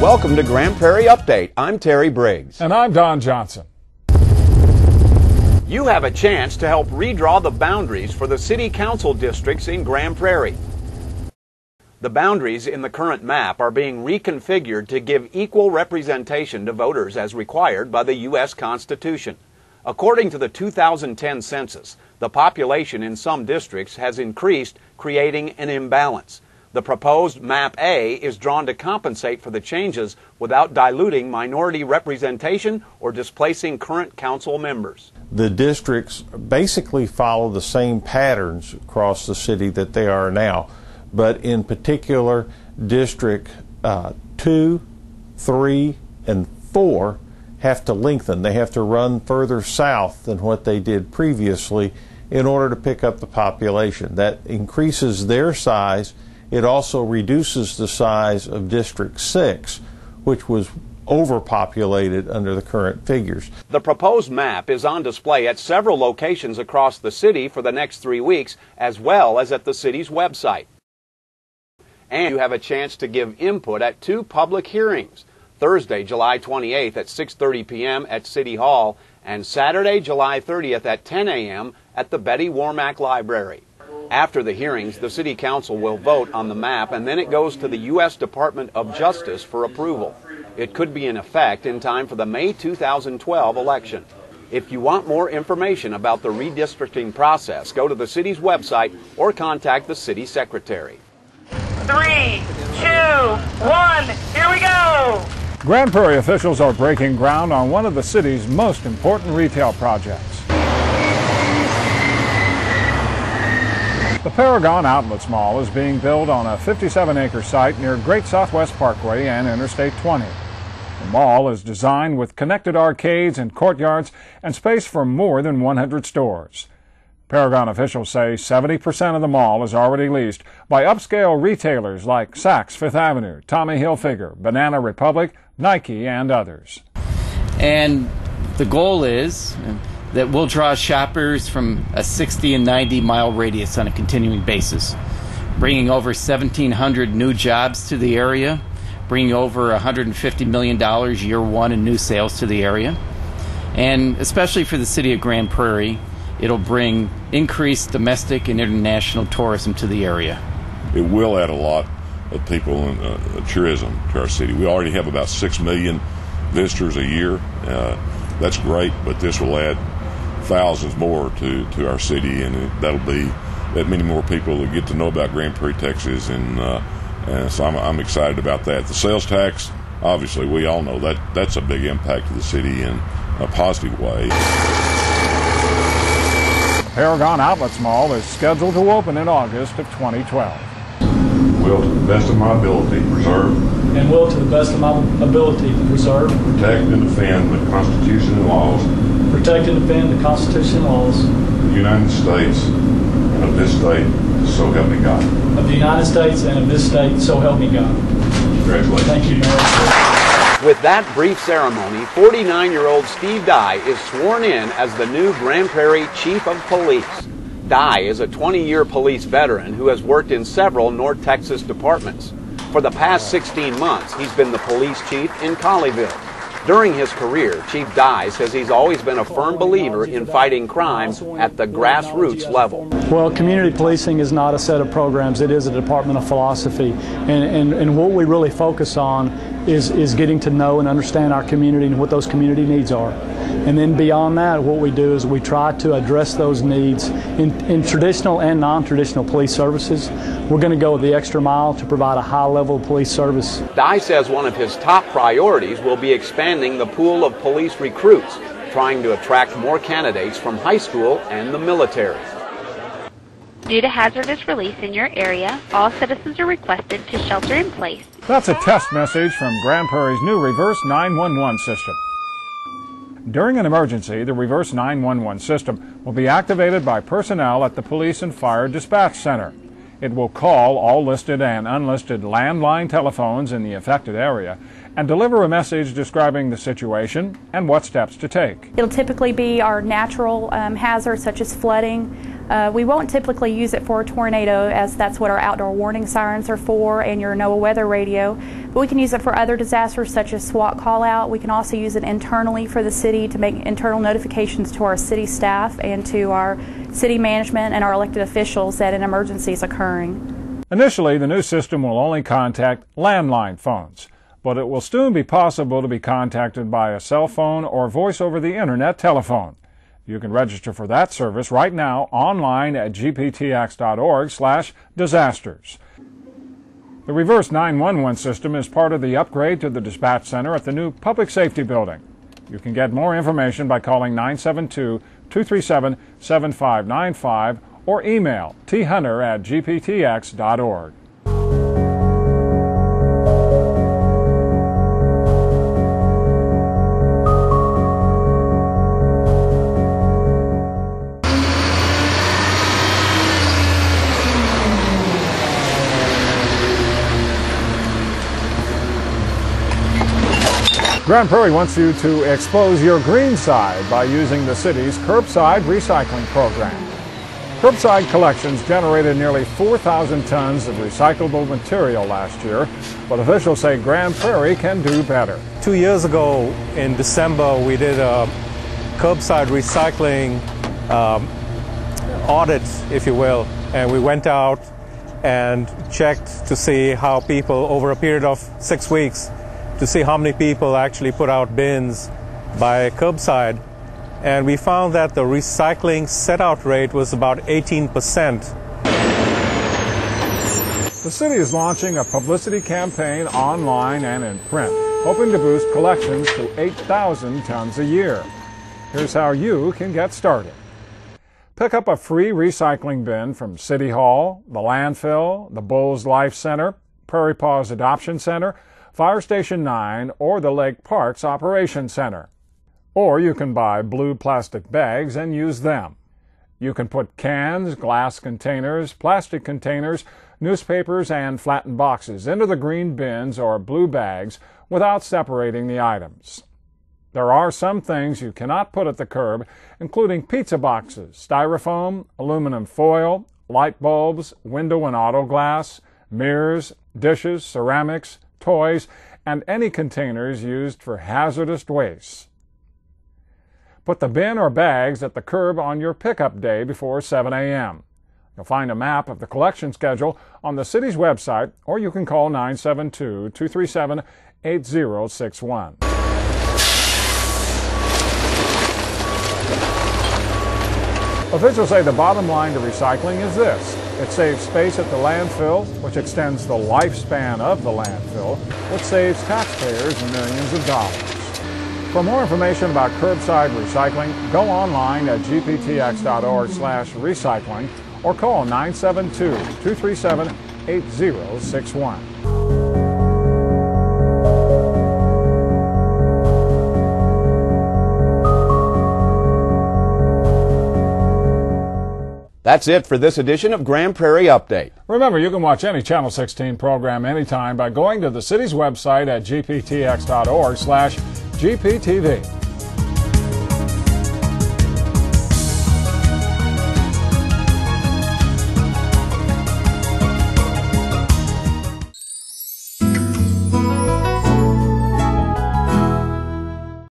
Welcome to Grand Prairie Update. I'm Terry Briggs. And I'm Don Johnson. You have a chance to help redraw the boundaries for the city council districts in Grand Prairie. The boundaries in the current map are being reconfigured to give equal representation to voters as required by the U.S. Constitution. According to the 2010 census, the population in some districts has increased, creating an imbalance. The proposed Map A is drawn to compensate for the changes without diluting minority representation or displacing current council members. The districts basically follow the same patterns across the city that they are now, but in particular, District 2, 3, and 4 have to lengthen. They have to run further south than what they did previously in order to pick up the population. That increases their size. It also reduces the size of District 6, which was overpopulated under the current figures. The proposed map is on display at several locations across the city for the next 3 weeks, as well as at the city's website. And you have a chance to give input at 2 public hearings, Thursday, July 28th at 6:30 p.m. at City Hall, and Saturday, July 30th at 10 a.m. at the Betty Warmack Library. After the hearings, the City Council will vote on the map, and then it goes to the U.S. Department of Justice for approval. It could be in effect in time for the May 2012 election. If you want more information about the redistricting process, go to the city's website or contact the city secretary. 3, 2, 1, here we go! Grand Prairie officials are breaking ground on one of the city's most important retail projects. The Paragon Outlets Mall is being built on a 57-acre site near Great Southwest Parkway and Interstate 20. The mall is designed with connected arcades and courtyards and space for more than 100 stores. Paragon officials say 70% of the mall is already leased by upscale retailers like Saks Fifth Avenue, Tommy Hilfiger, Banana Republic, Nike, and others. And the goal is that we'll draw shoppers from a 60 and 90 mile radius on a continuing basis, bringing over 1,700 new jobs to the area, bringing over $150 million year one in new sales to the area. And especially for the city of Grand Prairie, it'll bring increased domestic and international tourism to the area. It will add a lot of people in tourism to our city. We already have about 6 million visitors a year. That's great, but this will add thousands more to our city, and that'll be that many more people that get to know about Grand Prairie, Texas, and so I'm excited about that. The sales tax, obviously, we all know that's a big impact to the city in a positive way. Paragon Outlets Mall is scheduled to open in August of 2012. Will, to the best of my ability, preserve and will, to the best of my ability, preserve, protect, and defend the Constitution and laws protect and defend the Constitution and laws of the United States and of this state, so help me God. Of the United States and of this state, so help me God. Congratulations. Thank you, Mayor. With that brief ceremony, 49-year-old Steve Dye is sworn in as the new Grand Prairie Chief of Police. Dye is a 20-year police veteran who has worked in several North Texas departments. For the past 16 months, he's been the police chief in Colleyville. During his career, Chief Dye says he's always been a firm believer in fighting crime at the grassroots level. Well, community policing is not a set of programs. It is a department of philosophy. And what we really focus on is getting to know and understand our community and what those community needs are. And then beyond that, what we do is we try to address those needs in traditional and non-traditional police services. We're going to go the extra mile to provide a high level of police service. Dye says one of his top priorities will be expanding the pool of police recruits, trying to attract more candidates from high school and the military. Due to hazardous release in your area, all citizens are requested to shelter in place. That's a test message from Grand Prairie's new reverse 911 system. During an emergency, the reverse 911 system will be activated by personnel at the Police and Fire Dispatch Center. It will call all listed and unlisted landline telephones in the affected area and deliver a message describing the situation and what steps to take. It'll typically be our natural hazards such as flooding, We won't typically use it for a tornado, as that's what our outdoor warning sirens are for and your NOAA weather radio, but we can use it for other disasters such as SWAT call-out. We can also use it internally for the city to make internal notifications to our city staff and to our city management and our elected officials that an emergency is occurring. Initially, the new system will only contact landline phones, but it will soon be possible to be contacted by a cell phone or voice over the internet telephone. You can register for that service right now online at gptx.org/disasters. The reverse 911 system is part of the upgrade to the dispatch center at the new Public Safety Building. You can get more information by calling 972-237-7595 or email thunter@gptx.org. Grand Prairie wants you to expose your green side by using the city's curbside recycling program. Curbside collections generated nearly 4,000 tons of recyclable material last year, but officials say Grand Prairie can do better. 2 years ago in December, we did a curbside recycling audit, if you will, and we went out and checked to see how people, over a period of 6 weeks, to see how many people actually put out bins by curbside. And we found that the recycling set-out rate was about 18%. The city is launching a publicity campaign online and in print, hoping to boost collections to 8,000 tons a year. Here's how you can get started. Pick up a free recycling bin from City Hall, the landfill, the Bulls Life Center, Prairie Paws Adoption Center, Fire Station 9, or the Lake Parks Operations Center. Or you can buy blue plastic bags and use them. You can put cans, glass containers, plastic containers, newspapers, and flattened boxes into the green bins or blue bags without separating the items. There are some things you cannot put at the curb, including pizza boxes, styrofoam, aluminum foil, light bulbs, window and auto glass, mirrors, dishes, ceramics, toys, and any containers used for hazardous waste. Put the bin or bags at the curb on your pickup day before 7 a.m. You'll find a map of the collection schedule on the city's website, or you can call 972-237-8061. Officials say the bottom line to recycling is this. It saves space at the landfill, which extends the lifespan of the landfill, which saves taxpayers millions of dollars. For more information about curbside recycling, go online at gptx.org/recycling or call 972-237-8061. That's it for this edition of Grand Prairie Update. Remember, you can watch any Channel 16 program anytime by going to the city's website at gptx.org/GPTV.